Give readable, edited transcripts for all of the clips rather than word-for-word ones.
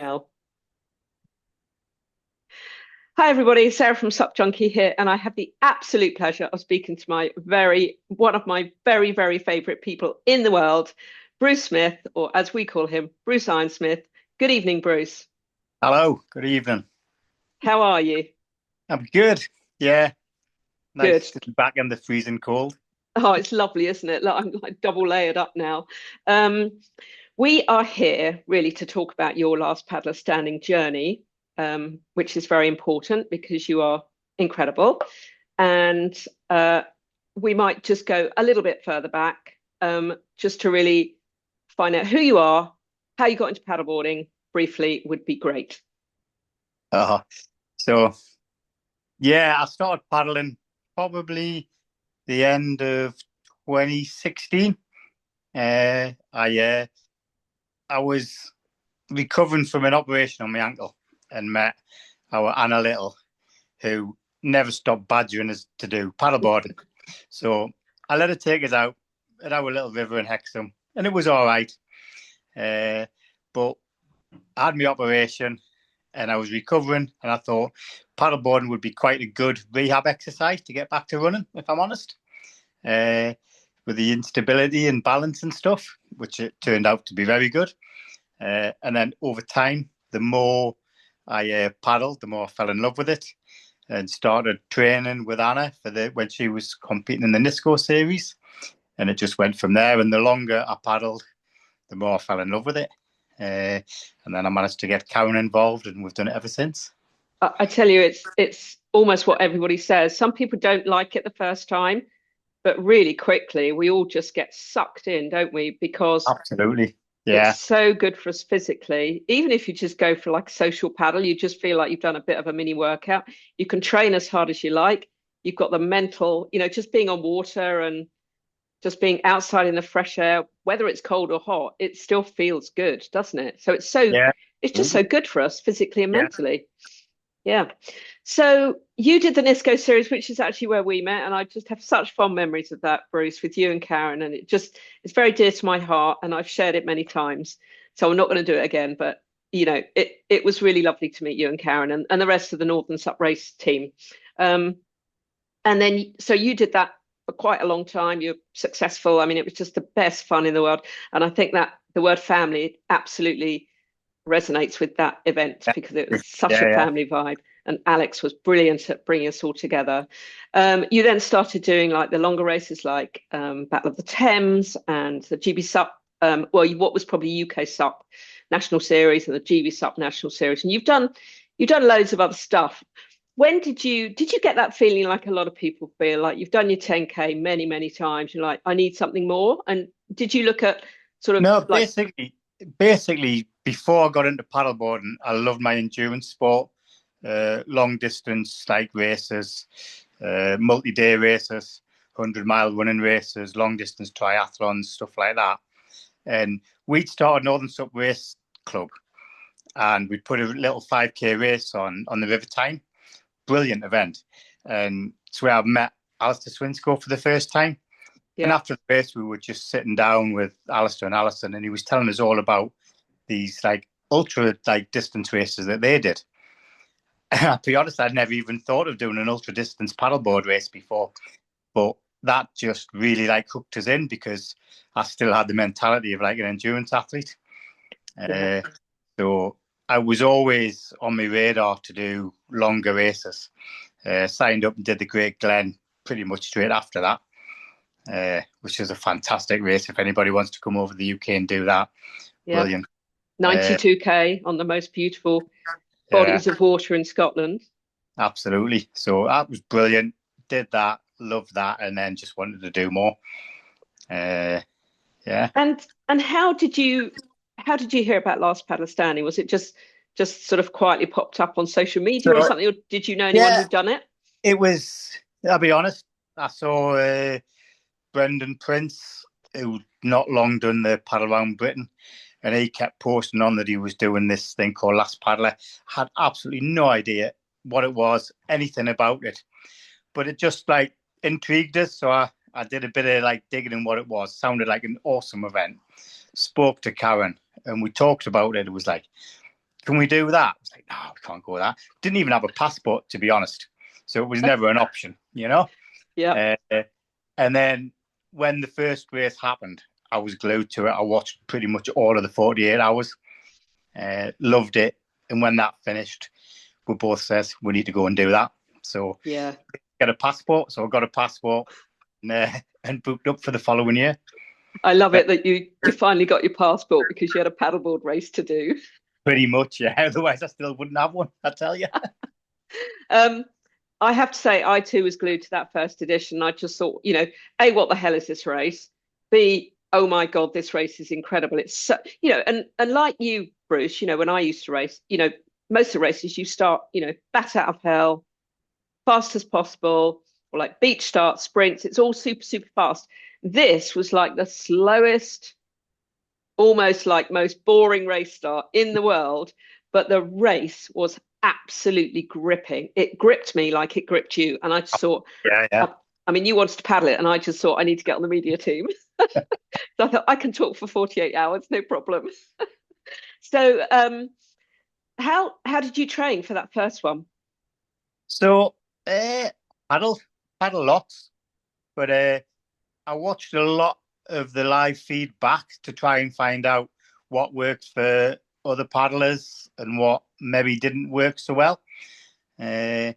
Hi everybody, Sarah from SUPjunkie here, and I have the absolute pleasure of speaking to one of my very favorite people in the world, Bruce Smith, or as we call him, Bruce Ironsmith. Good evening, Bruce. Hello, good evening. How are you? I'm good. Yeah, Good. nice to be back in the freezing cold. Oh, it's lovely, isn't it? Look, I'm like double layered up now. Um, we are here really to talk about your last paddler standing journey, which is very important because you are incredible. And we might just go a little bit further back, just to really find out who you are, how you got into paddleboarding briefly would be great. Uh, so yeah, I started paddling probably the end of 2016. I was recovering from an operation on my ankle and met our Anna Little, who never stopped badgering us to do paddleboarding. So I let her take us out at our little river in Hexham, and it was all right. Uh, but I had my operation and I was recovering, and I thought paddleboarding would be quite a good rehab exercise to get back to running, if I'm honest. Uh, with the instability and balance and stuff, which it turned out to be very good. And then over time, the more I paddled, the more I fell in love with it and started training with Anna for the when she was competing in the NISCO series. And it just went from there. And the longer I paddled, the more I fell in love with it. And then I managed to get Karen involved, and we've done it ever since. I tell you, it's almost what everybody says. Some people don't like it the first time, but really quickly we all just get sucked in, don't we? Because Absolutely. it's Yeah. so good for us physically. Even if you just go for like a social paddle, you just feel like you've done a bit of a mini workout. You can train as hard as you like. You've got the mental, just being on water and just being outside in the fresh air, whether it's cold or hot, it still feels good, doesn't it? So Yeah. it's just so Absolutely. good for us physically and Yeah. mentally. Yeah. So you did the NISCO series, which is actually where we met, and I just have such fond memories of that, Bruce, with you and Karen, and it's very dear to my heart, and I've shared it many times. So I'm not going to do it again, but it was really lovely to meet you and Karen and the rest of the Northern Sup race team. Um, and then so you did that for quite a long time. You're successful. I mean, it was just the best fun in the world, and I think that the word family absolutely resonates with that event Yeah. because it was such a Yeah. family vibe. And Alex was brilliant at bringing us all together. You then started doing like the longer races like Battle of the Thames and the GB Sup, what was probably UK Sup National Series and the GB Sup National Series. And you've done loads of other stuff. When did you get that feeling like a lot of people feel like you've done your 10K many times? You're like, I need something more. And did you look at sort of No, like basically, before I got into paddleboarding, I loved my endurance sport, long distance like races, multi-day races, 100-mile running races, long distance triathlons, stuff like that. And we'd started Northern Sub Race Club, and we'd put a little 5K race on the River Tyne. Brilliant event, and it's where I met Alistair Swinscoe for the first time. And yeah. after the race, we were just sitting down with Alistair and Alison, and he was telling us all about these like ultra like distance races that they did. I'll be honest, I'd never even thought of doing an ultra distance paddleboard race before, but that just really like hooked us in because I still had the mentality of like an endurance athlete. Yeah. Uh, so I was always on my radar to do longer races. Signed up and did the Great Glen pretty much straight after that, which is a fantastic race. If anybody wants to come over to the UK and do that, Yeah. brilliant. Uh, 92K on the most beautiful yeah, bodies of water in Scotland. absolutely. So that was brilliant. Did that, loved that, and then just wanted to do more. Uh, yeah. And how did you hear about Last Paddler Standing? Was it just sort of quietly popped up on social media or So something, or did you know anyone yeah, who'd done it? it was. I'll be honest. I saw Brendan Prince, who not long done the paddle around Britain, and he kept posting on that he was doing this thing called Last Paddler. Had absolutely no idea what it was, anything about it, but it just like intrigued us. So I did a bit of like digging in what it was. Sounded like an awesome event. Spoke to Karen, and we talked about it. It was like can we do that? I was like, no, we can't go that. Didn't even have a passport, to be honest. So it was never an option, you know? Yeah. And then when the first race happened, I was glued to it. I watched pretty much all of the 48 hours. Loved it. And when that finished, we both said we need to go and do that. So Yeah. get a passport. So I got a passport and booked up for the following year. I love it that you finally got your passport because you had a paddleboard race to do. Pretty much, yeah. Otherwise, I still wouldn't have one, I tell you. Um, I have to say, I too was glued to that first edition. I just thought, A, what the hell is this race? B, oh my God, this race is incredible. It's so, and like you, Bruce, when I used to race, most of the races you start, bat out of hell, fast as possible, or like beach start, sprints. It's all super, super fast. This was like the slowest, almost like most boring race start in the world, but the race was absolutely gripping. It gripped me like it gripped you. And I just thought, Yeah. I mean, you wanted to paddle it, and I just thought I need to get on the media team. So I thought I can talk for 48 hours, no problem. So how did you train for that first one? So, paddle, paddle lots, but I watched a lot of the live feedback to try and find out what worked for other paddlers and what maybe didn't work so well. And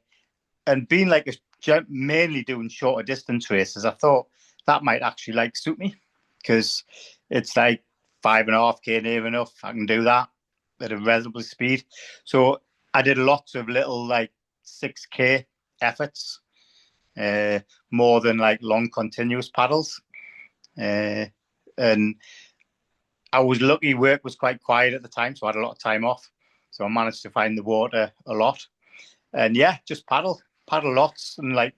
being like mainly doing shorter distance races, I thought that might actually like suit me because it's like 5.5K near enough. I can do that at a reasonable speed. So I did lots of little like 6K efforts, more than like long continuous paddles. And I was lucky, work was quite quiet at the time, so I had a lot of time off. So I managed to find the water a lot. And yeah, just paddle lots and like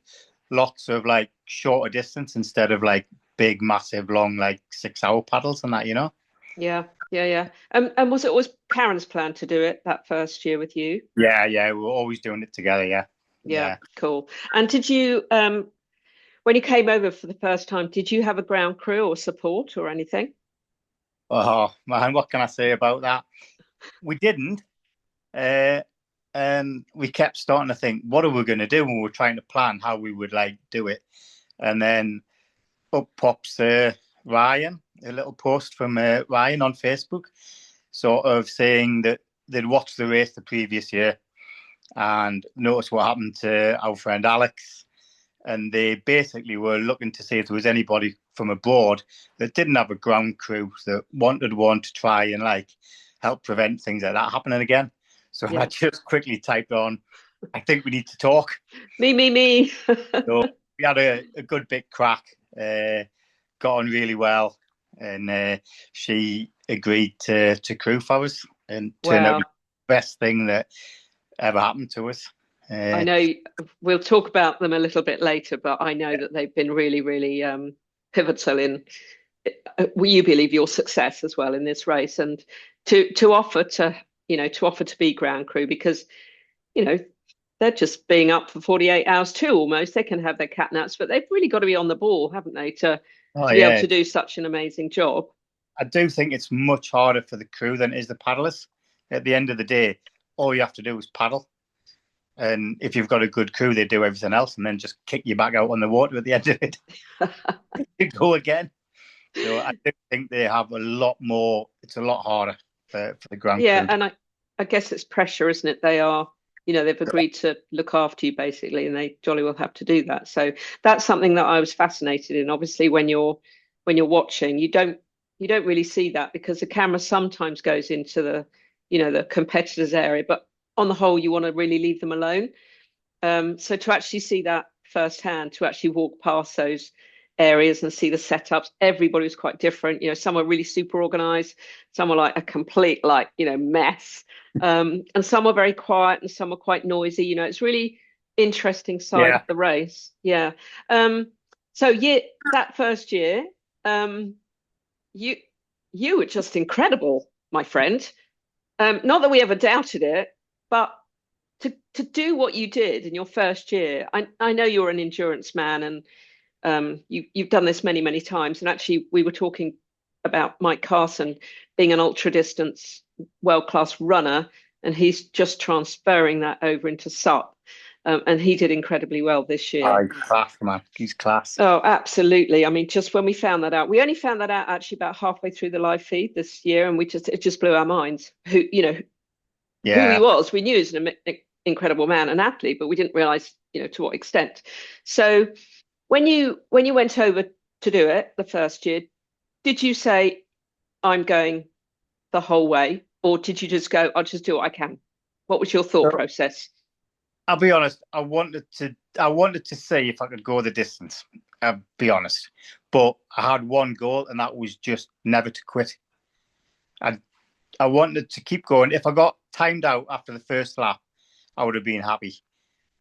lots of like shorter distance instead of like big, massive, long, like 6 hour paddles and that, Yeah. And was it always Karen's plan to do it that first year with you? Yeah, we were always doing it together, yeah. Yeah, cool. And did you when you came over for the first time, did you have a ground crew or support or anything? Oh man, what can I say about that? We didn't. Uh, and we kept starting to think, what are we going to do when we were trying to plan how we would like do it? And then up pops Ryan, a little post from Ryan on Facebook, sort of saying that they'd watched the race the previous year and noticed what happened to our friend Alex. And they basically were looking to see if there was anybody from abroad that didn't have a ground crew that wanted one to try and like help prevent things like that happening again. So I just quickly typed on, I think we need to talk. Me. So we had a good bit crack, got on really well, and she agreed to crew for us and turned out the best thing that ever happened to us. I know we'll talk about them a little bit later, but I know that they've been really, really pivotal in, you believe, your success as well in this race, and to offer to be ground crew because they're just being up for 48 hours too almost. They can have their catnaps, but they've really got to be on the ball, haven't they, to be able to do such an amazing job. I do think it's much harder for the crew than it is the paddlers. At the end of the day, all you have to do is paddle. And if you've got a good crew, they do everything else and then just kick you back out on the water at the end of it. You go again. So I do think they have a lot more. It's a lot harder for the ground crew. Yeah, and I guess it's pressure, isn't it? They are, they've agreed to look after you basically, and they jolly well have to do that. So that's something that I was fascinated in. Obviously, when you're watching, you don't really see that because the camera sometimes goes into the competitors' area, but on the whole, you want to really leave them alone. So to actually see that firsthand, to actually walk past those areas and see the setups, everybody was quite different. Some were really super organized, some were like a complete mess, and some were very quiet, and some were quite noisy. It's really interesting side of the race. Yeah. So that first year, you were just incredible, my friend. Not that we ever doubted it, but to do what you did in your first year, I know you're an endurance man, and you've done this many, many times. And actually, we were talking about Mike Carson being an ultra distance world-class runner. and he's just transferring that over into SUP. And he did incredibly well this year. Oh, he's class, man. He's class. Oh, absolutely. I mean, just when we found that out, we only found that out actually about halfway through the live feed this year, and it just blew our minds. Who he was. We knew he was an incredible man and athlete, but we didn't realize, to what extent. So when you went over to do it the first year, did you say, I'm going the whole way, or did you just go, I'll just do what I can? What was your thought process? I'll be honest. I wanted to see if I could go the distance. I'll be honest, but I had one goal, and that was just never to quit. I wanted to keep going. If I got timed out after the first lap, I would have been happy.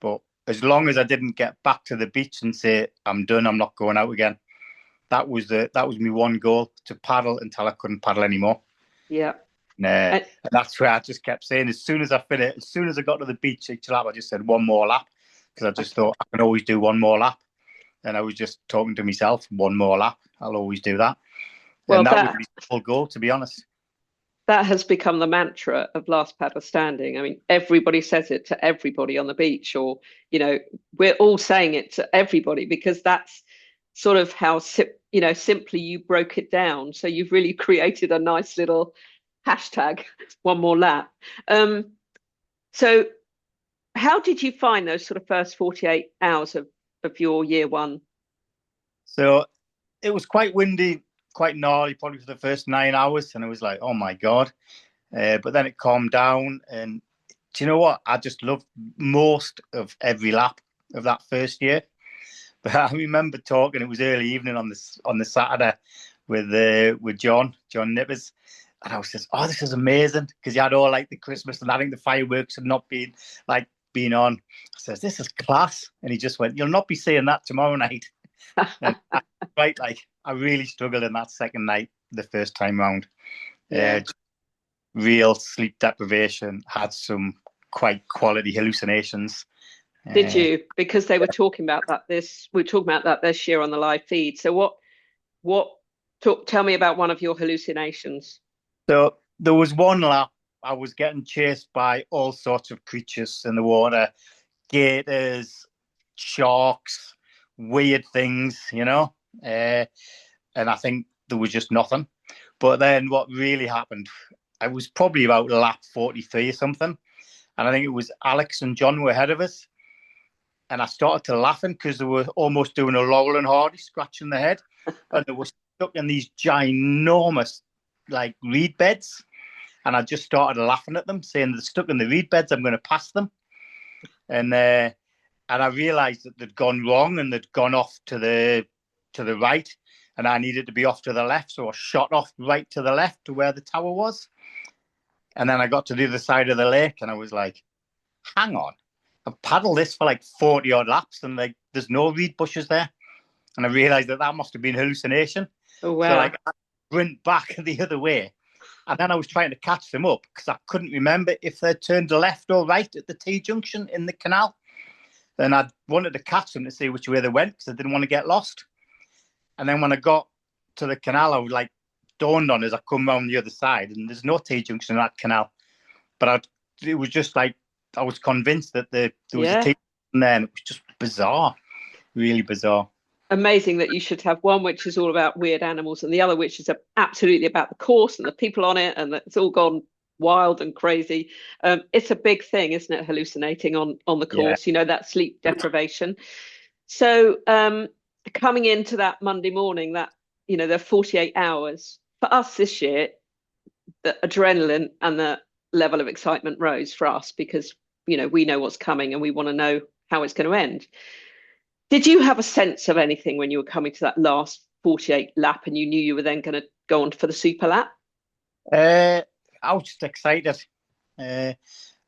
But as long as I didn't get back to the beach and say, I'm done, I'm not going out again, that was my one goal, to paddle until I couldn't paddle anymore. Yeah. And that's where I just kept saying, as soon as I finished, as soon as I got to the beach each lap, I just said one more lap, because I just thought I can always do one more lap. And I was just talking to myself, one more lap, I'll always do that. Well, and that was my whole goal, to be honest. That has become the mantra of Last Paddle Standing. I mean, everybody says it to everybody on the beach, or, we're all saying it to everybody, because that's sort of how, simply you broke it down. So you've really created a nice little hashtag, one more lap. So how did you find those sort of first 48 hours of your year one? So it was quite windy, quite gnarly, probably for the first 9 hours, and it was like, oh my god. But then it calmed down, and do you know what? I just loved most of every lap of that first year. But I remember talking, it was early evening on the Saturday with John Nippers, and I was just, oh, this is amazing, because you had all like the Christmas, and I think the fireworks had not been on. I says, this is class, and he just went, you'll not be seeing that tomorrow night. Right, like I really struggled in that second night, the first time round. Real sleep deprivation, had some quite quality hallucinations. Did you? Because they were talking about that this year on the live feed. So tell me about one of your hallucinations. So there was one lap, I was getting chased by all sorts of creatures in the water, gators, sharks, weird things, and I think there was just nothing. But then what really happened, I was probably about lap 43 or something, and I think it was Alex and John were ahead of us, and I started to laughing because they were almost doing a Laurel and Hardy, scratching their head, and they were stuck in these ginormous reed beds, and I just started laughing at them, saying they're stuck in the reed beds, I'm going to pass them. And I realised that they'd gone wrong, and they'd gone off to the right, and I needed to be off to the left, so I shot off right to the left to where the tower was. And then I got to the other side of the lake, and I was like, hang on, I've paddled this for 40 odd laps, and there's no reed bushes there. And I realised that must have been hallucination. Oh, wow. So I went back the other way, and then I was trying to catch them up, because I couldn't remember if they turned left or right at the T-junction in the canal. Then I wanted to catch them to see which way they went, because I didn't want to get lost. And then when I got to the canal, I was dawned on as I come around the other side, and there's no T-junction in that canal. But it was just I was convinced that there was a T-junction there, and it was just bizarre, really bizarre. Amazing that you should have one which is all about weird animals, and the other which is absolutely about the course and the people on it, and it's all gone wild and crazy. It's a big thing, isn't it, hallucinating on the course, that sleep deprivation. So coming into that Monday morning, that the 48 hours for us this year, the adrenaline and the level of excitement rose for us, because we know what's coming, and we want to know how it's going to end. Did you have a sense of anything when you were coming to that last 48 lap, and you knew you were then going to go on for the super lap? I was just excited. I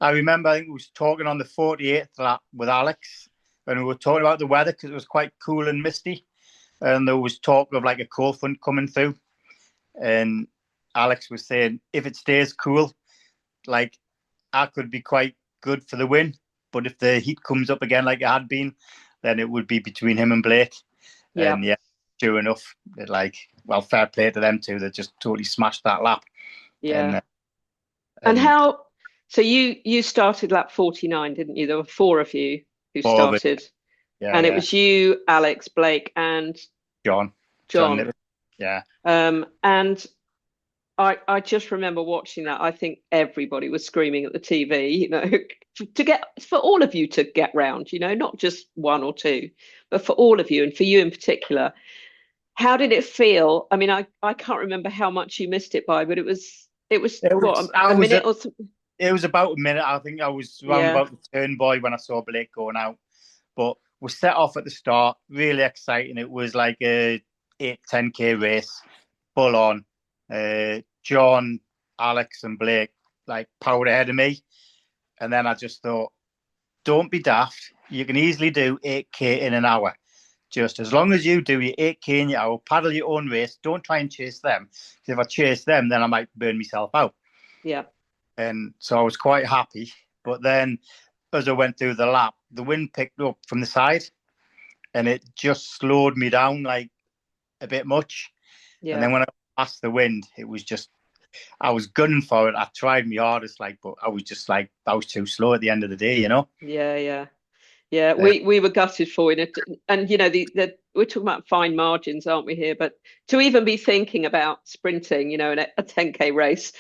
remember, I think we was talking on the 48th lap with Alex, and we were talking about the weather, because it was quite cool and misty, and there was talk of a cold front coming through, and Alex was saying, if it stays cool, I could be quite good for the win, but if the heat comes up again like it had been, then it would be between him and Blake. Yeah. And sure enough, fair play to them too. They just totally smashed that lap. Yeah. And how So you started lap 49, didn't you? There were four of you who Four of it. started, Yeah, and it yeah. was you, Alex, Blake, and John John. Niven. Yeah. And I just remember watching that. I think everybody was screaming at the TV, to get for all of you to get round, not just one or two, but for all of you and for you in particular. How did it feel? I mean, I can't remember how much you missed it by, but it was It what, was, I a was minute or something? It was about a minute. I think I was round Yeah, about the turn boy when I saw Blake going out. But we set off at the start, really exciting. It was like a 10K race, full on. John, Alex, and Blake like powered ahead of me. And then I just thought, don't be daft. You can easily do 8K in an hour. Just as long as you do your 8K in your hour, paddle your own race. Don't try and chase them. Because if I chase them, then I might burn myself out. yeah, And so I was quite happy. But then as I went through the lap, the wind picked up from the side and it just slowed me down like a bit much. And yeah. then when I passed the wind, it was just, I was gunning for it. I tried my hardest, but I was just like, I was too slow at the end of the day. Yeah, yeah. Yeah, Uh, we were gutted for it. And the we're talking about fine margins, aren't we here? But to even be thinking about sprinting, in a 10K race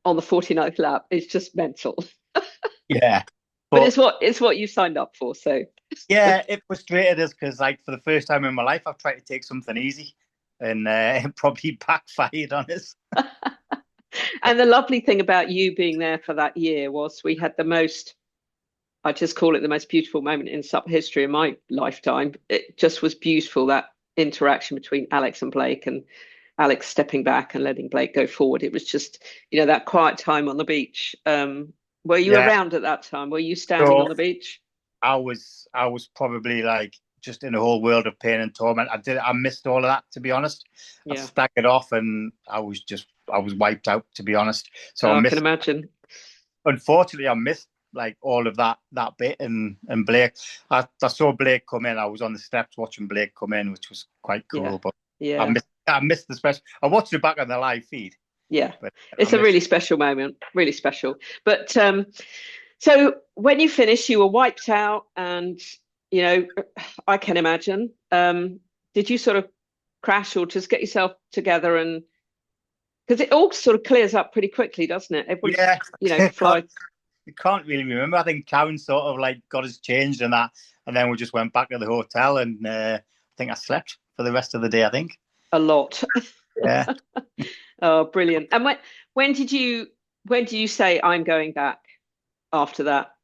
on the 49th lap is just mental. yeah. But But it's what you signed up for. So yeah, it frustrated us because, like, for the first time in my life, I've tried to take something easy and it probably backfired on us. and the lovely thing about you being there for that year was we had the most, I just call it the most beautiful moment in SUP history in my lifetime. It just was beautiful, that interaction between Alex and Blake, and Alex stepping back and letting Blake go forward. It was just, that quiet time on the beach. Were you Yeah. around at that time? Were you standing on So the beach? I was probably like just in a whole world of pain and torment. I missed all of that, to be honest. I Yeah. staggered off and I was wiped out, to be honest. So I Oh, I can missed, imagine. unfortunately, I missed like all of that bit and Blake. I saw Blake come in. I was on the steps watching Blake come in, which was quite Yeah. cool. But Yeah. I missed the special. I watched it back on the live feed, Yeah. but I It's a missed. really special moment, really special. But so when you finished, you were wiped out, and you know, I can imagine. Did you sort of crash or just get yourself together, and because it all sort of clears up pretty quickly, doesn't it? Everybody's, Yeah, can't, fly. you can't really remember. I think Karen sort of like got us changed and that, and then we just went back to the hotel and I think I slept for the rest of the day. I think. A lot. Yeah. Oh, brilliant. And when did you say I'm going back after that?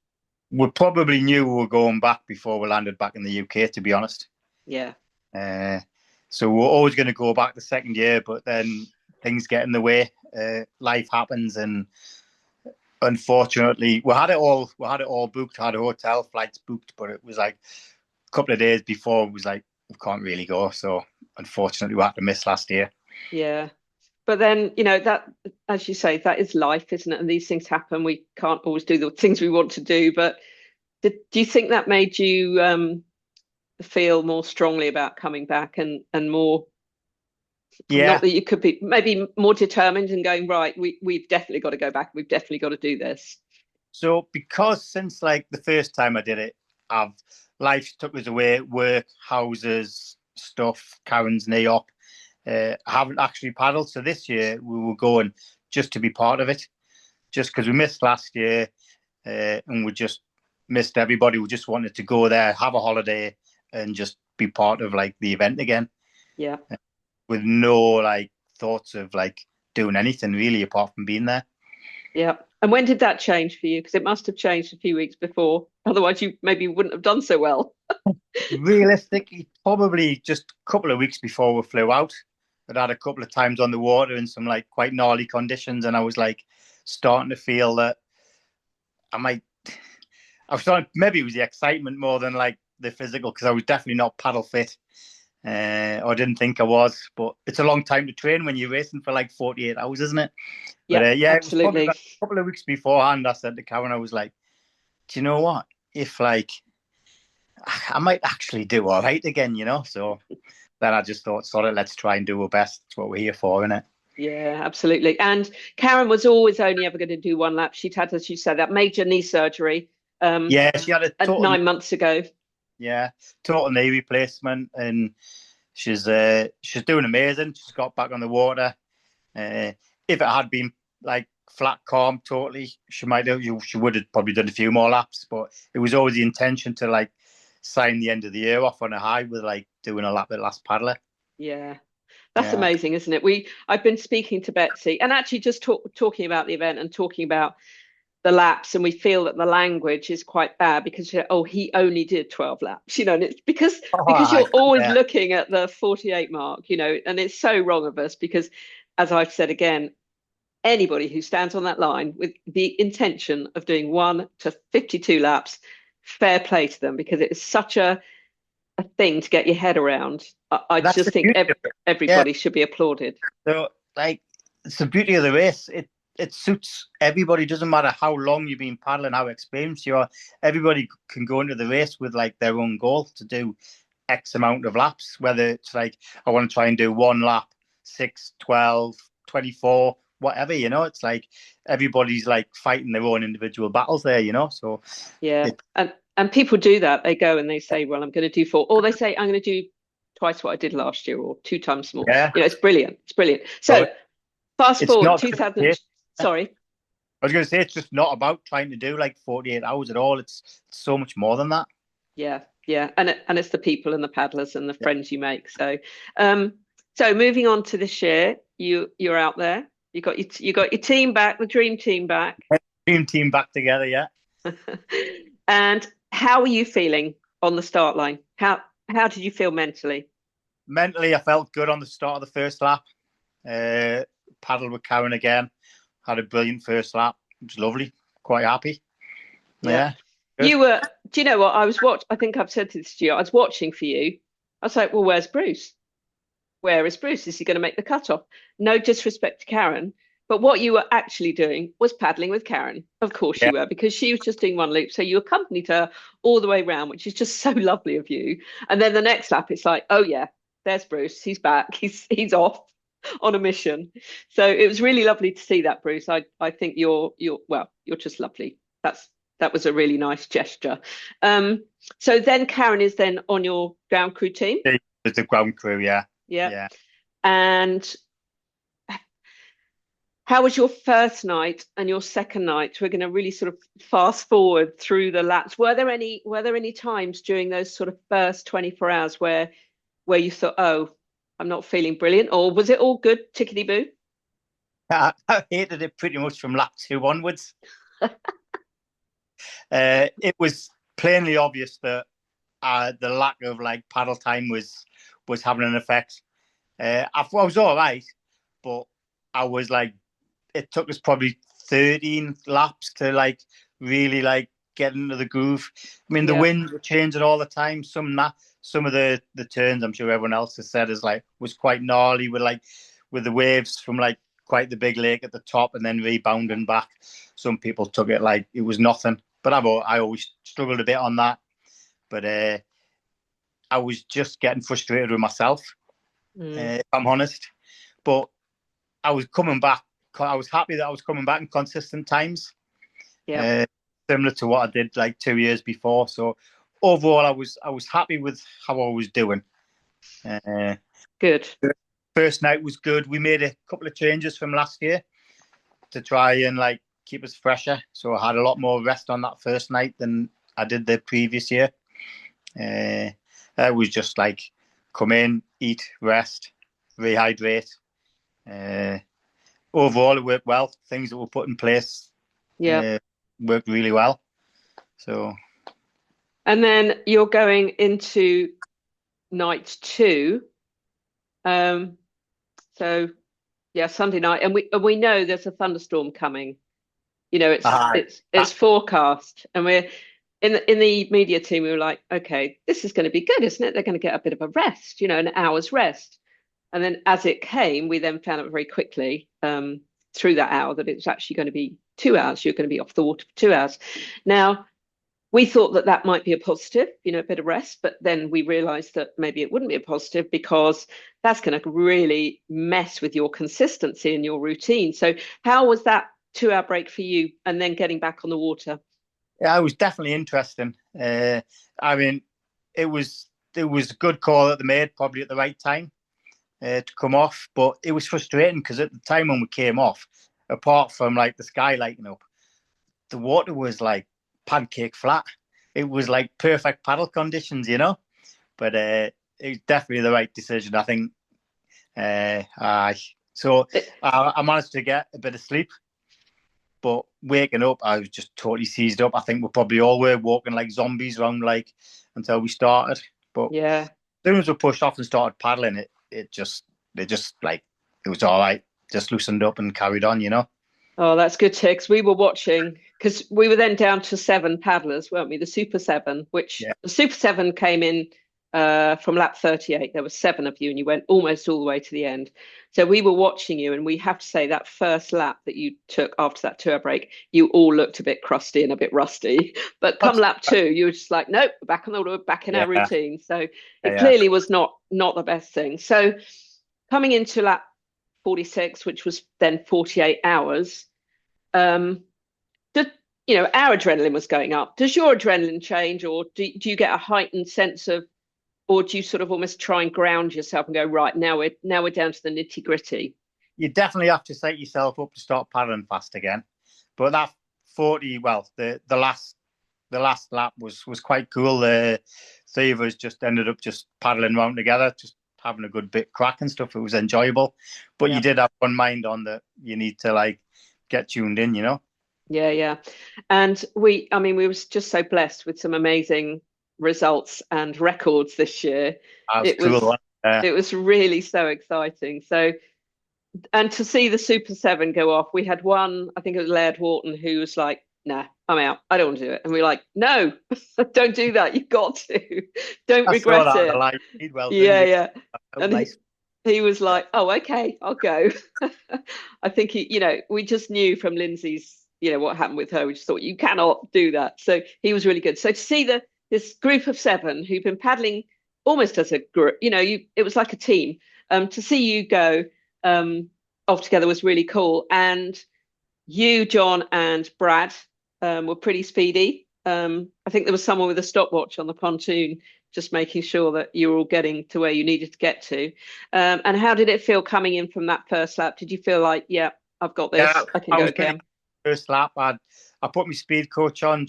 We probably knew we were going back before we landed back in the UK, to be honest. Yeah. Uh, so we're always going to go back the second year, but then things get in the way. Life happens, and unfortunately, we had it all booked. Had hotel flights booked, but it was like a couple of days before. It was like we can't really go. So unfortunately, we had to miss last year. Yeah. But then, that, as you say, that is life, isn't it? And these things happen. We can't always do the things we want to do. But do you think that made you feel more strongly about coming back, and more, not Yeah. that you could be maybe more determined and going, right, we've definitely got to go back. We've definitely got to do this. So because since like the first time I did it, I've life took us away, work, houses, stuff, Karen's knee up. I haven't actually paddled. So this year we were going just to be part of it, just because we missed last year and we just missed everybody. We just wanted to go there, have a holiday, and just be part of like the event again, Yeah. with no like thoughts of like doing anything really apart from being there. Yeah. And when did that change for you? Because it must have changed a few weeks before. Otherwise, you maybe wouldn't have done so well. Realistically, probably just a couple of weeks before we flew out. I'd had a couple of times on the water in some like quite gnarly conditions, and I was like starting to feel that I might. I was starting, maybe it was the excitement more than like the physical, because I was definitely not paddle fit. Or I didn't think I was, but it's a long time to train when you're racing for like 48 hours, isn't it? But Yeah, yeah, it was probably absolutely. about a couple of weeks beforehand. I said to Karen, I was like, do you know what? If like I might actually do all right again. So then I just thought, sorry, let's try and do our best. That's what we're here for, isn't it? Yeah, absolutely. And Karen was always only ever going to do one lap. She'd had, as you said, that major knee surgery Yeah, she had a total 9 months ago. yeah total knee replacement, and she's doing amazing. She's got back on the water. If it had been like flat calm totally, she would have probably done a few more laps, but it was always the intention to like sign the end of the year off on a high with like doing a lap at Last Paddler. Yeah. That's Yeah, amazing, isn't it? I've been speaking to Betsy and actually just talking about the event and talking about the laps, and we feel that the language is quite bad because oh, he only did 12 laps, and it's because you're always yeah, looking at the 48 mark, and it's so wrong of us because, as I've said again, anybody who stands on that line with the intention of doing 1 to 52 laps, fair play to them, because it is such a thing to get your head around. I that's just the think beauty of it. Yeah, everybody should be applauded. so like it's the beauty of the race. It suits everybody. It doesn't matter how long you've been paddling, how experienced you are. Everybody can go into the race with like their own goal to do X amount of laps. Whether it's like I want to try and do one lap, 6, 12, 24, whatever. It's like everybody's like fighting their own individual battles there. So Yeah, it, and people do that. They go and they say, "Well, I'm going to do 4," or they say, "I'm going to do twice what I did last year, or 2 times more." yeah. It's brilliant. It's brilliant. So So fast it's forward not. 2000. Sorry. I was going to say it's just not about trying to do like 48 hours at all. It's so much more than that. Yeah, yeah, and it's the people and the paddlers and the friends you make. Um, so moving on to this year, you're out there. You got your team back, the dream team back. Dream team back together, yeah. And how are you feeling on the start line? How did you feel mentally? Mentally, I felt good on the start of the first lap. Paddled with Karen again. Had a brilliant first lap. It was lovely. Quite happy. Yeah. Yeah. Good. Do you know what? I think I've said this to you. I was watching for you. I was like, well, where's Bruce? Where is Bruce? Is he going to make the cutoff? No disrespect to Karen, but what you were actually doing was paddling with Karen. Of course Yeah. you were, because she was just doing one loop. So you accompanied her all the way around, which is just so lovely of you. And then the next lap, it's like, oh yeah, there's Bruce. He's back. He's off on a mission. So it was really lovely to see that, Bruce. I think you're just lovely. That was a really nice gesture. So then Karen is then on your ground crew team. It's the ground crew, yeah. Yeah. Yeah. And how was your first night and your second night? We're going to really sort of fast forward through the laps. Were there any times during those sort of first 24 hours where you thought, oh, I'm not feeling brilliant, or was it all good, tickety boo? I hated it pretty much from lap 2 onwards. It was plainly obvious that the lack of like paddle time was having an effect. I was all right, but I was like, it took us probably 13 laps to like really like get into the groove. I mean, the wind were changing all the time. Some of the turns, I'm sure everyone else has said, was quite gnarly with the waves from like quite the big lake at the top and then rebounding back. Some people took it like it was nothing, but I always struggled a bit on that. But I was just getting frustrated with myself, if I'm honest. But I was coming back. I was happy that I was coming back in consistent times. Yeah. Similar to what I did like 2 years before. So overall, I was happy with how I was doing. Good. First night was good. We made a couple of changes from last year to try and like keep us fresher. So I had a lot more rest on that first night than I did the previous year. It was just like come in, eat, rest, rehydrate. Overall, it worked well. Things that were put in place worked really well. So, and then you're going into night 2. So yeah, Sunday night, and we know there's a thunderstorm coming. It's forecast, and we're in the media team. We were like, okay, this is going to be good, isn't it? They're going to get a bit of a rest, an hour's rest. And then as it came, we then found out very quickly through that hour that it was actually going to be 2 hours. You're going to be off the water for 2 hours. Now, we thought that that might be a positive, a bit of rest, but then we realized that maybe it wouldn't be a positive because that's going to really mess with your consistency and your routine. So how was that 2 hour break for you and then getting back on the water? Yeah, it was definitely interesting. I mean, it was a good call that they made, probably at the right time to come off. But it was frustrating because at the time when we came off, apart from like the sky lighting up, the water was like pancake flat. It was like perfect paddle conditions. But it was definitely the right decision, I think. So I managed to get a bit of sleep, but waking up, I was just totally seized up. I think we probably all were walking like zombies around like until we started. But Yeah. as soon as we pushed off and started paddling, it just like it was all right. Just loosened up and carried on. Oh, that's good to hear, 'cause we were watching, because we were then down to 7 paddlers, weren't we? The Super Seven, which Yeah. the Super Seven came in from lap 38. There were 7 of you, and you went almost all the way to the end. So we were watching you, and we have to say that first lap that you took after that 2 hour break, you all looked a bit crusty and a bit rusty. But come lap two, you were just like, nope, back on the back in our Yeah. routine. So it Yeah. clearly was not the best thing. So coming into lap 46, which was then 48 hours. Did our adrenaline was going up? Does your adrenaline change, or do you get a heightened sense of, or do you sort of almost try and ground yourself and go, right, now we're down to the nitty gritty? You definitely have to set yourself up to start paddling fast again. But that 40, well, the last lap was quite cool. The three of us just ended up just paddling around together, just having a good bit crack and stuff. It was enjoyable. But you did have one mind on that you need to like get tuned in. Yeah. And we were just so blessed with some amazing results and records this year. That was It was cool. it was really so exciting. So, and to see the Super Seven go off, we had one, I think it was Laird Wharton, who was like, nah, I'm out. I don't want to do it. And we are like, no, don't do that. You've got to. Don't I saw regret that on it. the live feed. Well done. Yeah. That was And nice. he was like, oh, okay, I'll go. I think we just knew from Lindsay's, what happened with her. We just thought you cannot do that. So he was really good. So to see this group of 7 who've been paddling almost as a group, it was like a team. To see you go off together was really cool. And you, John, and Brad were pretty speedy. I think there was someone with a stopwatch on the pontoon, just making sure that you were all getting to where you needed to get to. And how did it feel coming in from that first lap? Did you feel like, yeah, I've got this, Yeah, I can I go was again? First lap. I put my speed coach on.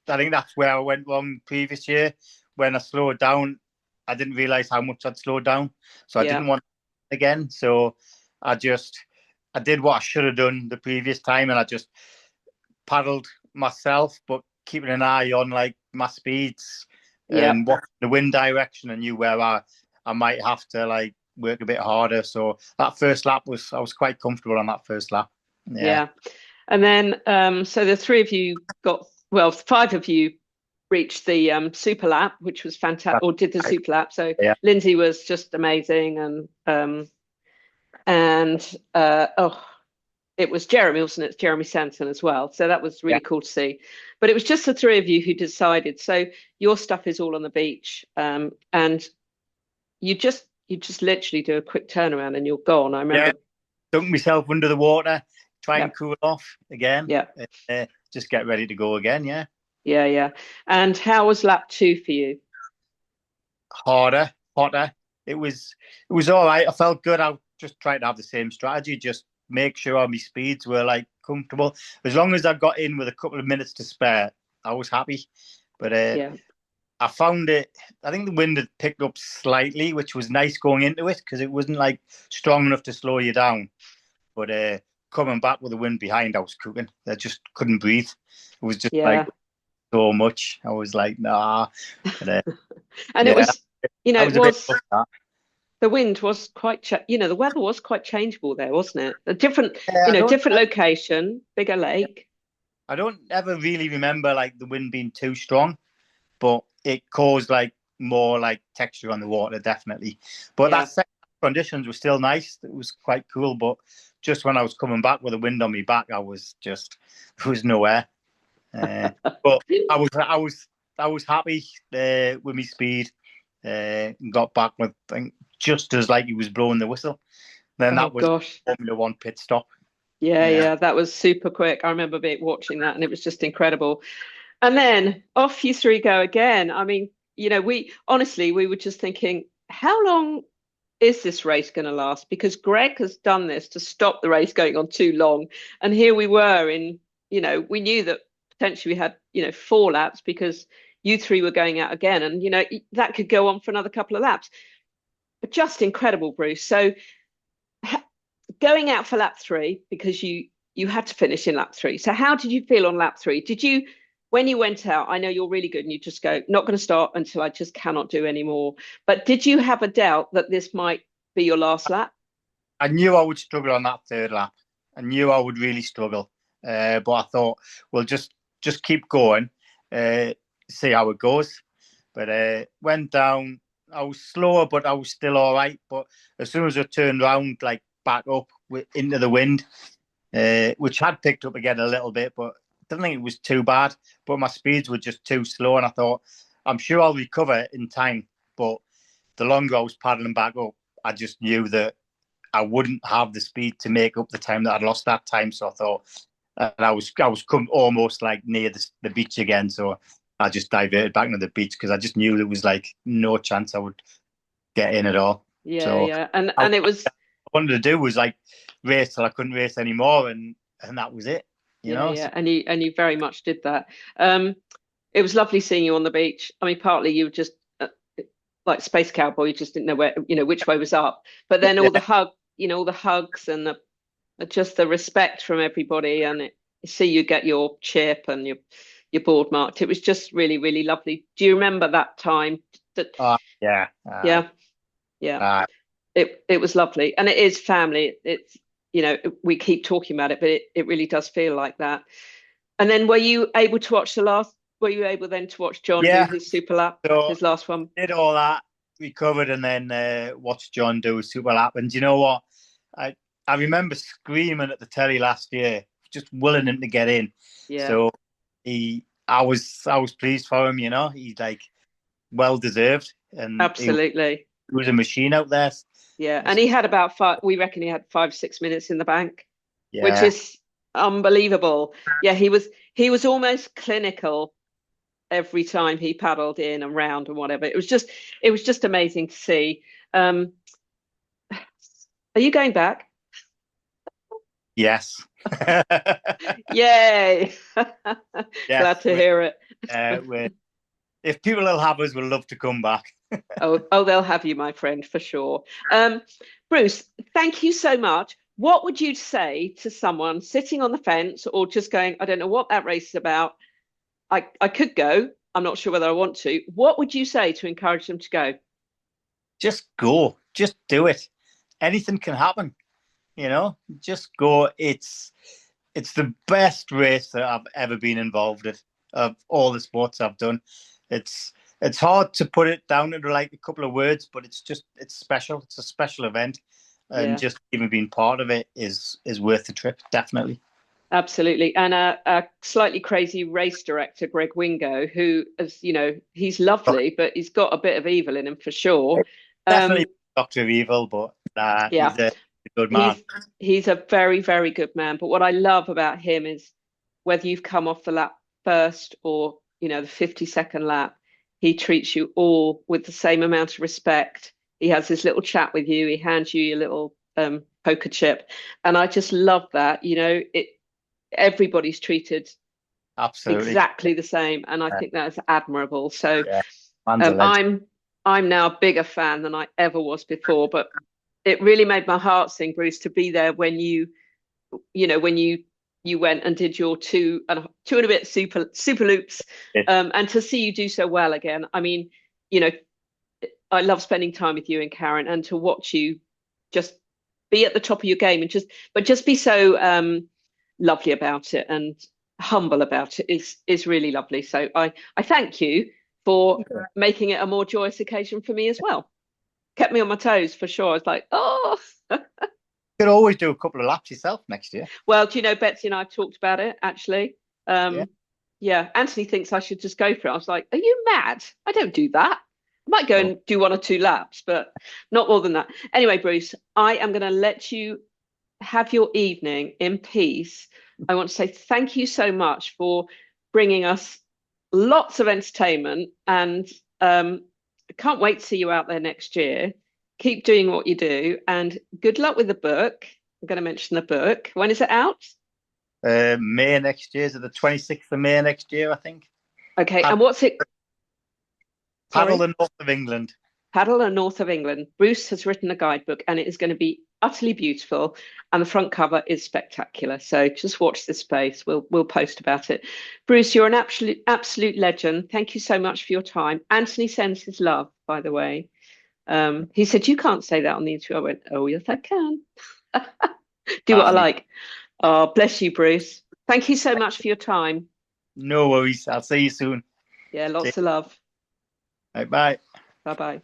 I think that's where I went wrong previous year. When I slowed down, I didn't realize how much I'd slowed down, so I didn't want it again. So I did what I should have done the previous time, and I just paddled myself, but keeping an eye on like my speeds and what the wind direction, and knew where I might have to like work a bit harder. So that first lap I was quite comfortable on that first lap. Yeah. And then, so the 3 of you well, 5 of you reached the super lap, which was fantastic, or did the super lap. So Lindsay was just amazing. And it was Jeremy, wasn't it? It's Jeremy Sanson as well. So that was really cool to see. But it was just the 3 of you who decided. So your stuff is all on the beach. And you just literally do a quick turnaround and you're gone. I remember dunk myself under the water, try and cool off again. Just get ready to go again. Yeah. And how was lap 2 for you? Harder, hotter. It was all right. I felt good. I just tried to have the same strategy, just make sure all my speeds were like comfortable. As long as I got in with a couple of minutes to spare, I was happy. But I found it, I think the wind had picked up slightly, which was nice going into it because it wasn't like strong enough to slow you down. But coming back with the wind behind, I was cooking. I just couldn't breathe. It was just like so much. I was like, nah. But, and it was, the wind was quite, the weather was quite changeable there, wasn't it? A different, different location, bigger lake. I don't ever really remember like the wind being too strong, but it caused like more like texture on the water, definitely. But that second conditions were still nice. It was quite cool. But just when I was coming back with the wind on me back, there was nowhere. But I was happy with my speed. And got back with, I think, just as like he was blowing the whistle. Then Oh that was gosh. Formula One pit stop. Yeah, Yeah. yeah, that was super quick. I remember watching that, and it was just incredible. And then off you three go again. I mean, we honestly, we were just thinking, how long is this race going to last? Because Greg has done this to stop the race going on too long. And here we were we knew that potentially we had, 4 laps because you three were going out again. And, that could go on for another couple of laps. But just incredible, Bruce. So going out for lap 3, because you had to finish in lap 3. So how did you feel on lap 3? Did you, when you went out, I know you're really good and you just go, not going to start until I just cannot do anymore. But did you have a doubt that this might be your last lap? I knew I would struggle on that 3rd lap. I knew I would really struggle. But I thought, well, just keep going, see how it goes. But went down. I was slower, but I was still all right. But as soon as I turned around, like back up into the wind, which had picked up again a little bit, but I don't think it was too bad. But my speeds were just too slow, and I thought, I'm sure I'll recover in time. But the longer I was paddling back up, I just knew that I wouldn't have the speed to make up the time that I'd lost that time. So I thought, and I was almost like near the beach again. So I just diverted back to the beach because I just knew there was like no chance I would get in at all. Yeah, So yeah. And it was, I wanted to do was like race till I couldn't race anymore, and that was it. yeah, yeah. And you very much did that. It was lovely seeing you on the beach. I mean, partly you were just like Space Cowboy, you just didn't know where, which way was up. But then all the hugs and just the respect from everybody, and see you get your chip and your board marked. It was just really, really lovely. Do you remember that time? Yeah. Yeah, yeah. It was lovely, and it is family. It's we keep talking about it, but it really does feel like that. And then were you able to watch the last? Were you able then to watch John do his super lap, So his last one? did all that, recovered, and then watched John do a super lap. And do you know what? I remember screaming at the telly last year, just willing him to get in. Yeah. So I was pleased for him. He's like well deserved, and Absolutely. He was a machine out there. Yeah, and he had about 5. We reckon he had 5-6 minutes in the bank, Yeah. which is unbelievable. Yeah, he was almost clinical every time he paddled in and round and whatever. It was just amazing to see. Are you going back? Yes. Yay! Yes, Glad to hear it. If people will have us, we'll love to come back. Oh, they'll have you, my friend, for sure. Bruce, thank you so much. What would you say to someone sitting on the fence or just going, I don't know what that race is about? I could go. I'm not sure whether I want to. What would you say to encourage them to go? Just go. Just do it. Anything can happen. Just go. It's the best race that I've ever been involved in of all the sports I've done. It's hard to put it down into like a couple of words, but it's special. It's a special event, and just even being part of it is worth the trip, definitely. Absolutely. And a slightly crazy race director, Greg Wingo, who, as he's lovely, but he's got a bit of evil in him for sure. Definitely Dr. Evil, but he's a good man. He's a very, very good man. But what I love about him is whether you've come off the lap first or, the 52nd lap, he treats you all with the same amount of respect. He has this little chat with you. He hands you your little poker chip. And I just love that. Everybody's treated absolutely exactly the same, and I think that's admirable. So I'm now a bigger fan than I ever was before, but it really made my heart sing, Bruce, to be there when you went and did your two and a bit super loops, and to see you do so well again. I mean, I love spending time with you and Karen, and to watch you just be at the top of your game and just be so lovely about it and humble about it is really lovely. So I thank you for making it a more joyous occasion for me as well. Kept me on my toes for sure. I was like, oh. You could always do a couple of laps yourself next year. Well, do you know, Betsy and I have talked about it actually. Yeah, Anthony thinks I should just go for it. I was like, are you mad? I don't do that. I might go Oh, and do 1 or 2 laps, but not more than that. Anyway, Bruce, I am going to let you have your evening in peace. I want to say thank you so much for bringing us lots of entertainment, and I can't wait to see you out there next year. Keep doing what you do, and good luck with the book. I'm going to mention the book. When is it out? May next year, is it the 26th of May next year, I think? Okay, Pad- and what's it? Paddle Sorry. the north of England. Paddle and North of England. Bruce has written a guidebook and it is going to be utterly beautiful. And the front cover is spectacular. So just watch this space. We'll post about it. Bruce, you're an absolute legend. Thank you so much for your time. Anthony sends his love, by the way. He said, you can't say that on the interview. I went, oh, yes, I can. Do what I Anthony, like. Oh, bless you, Bruce. Thank you so much for your time. no worries. I'll see you soon. Yeah, Take lots of love. care. Bye. Bye bye.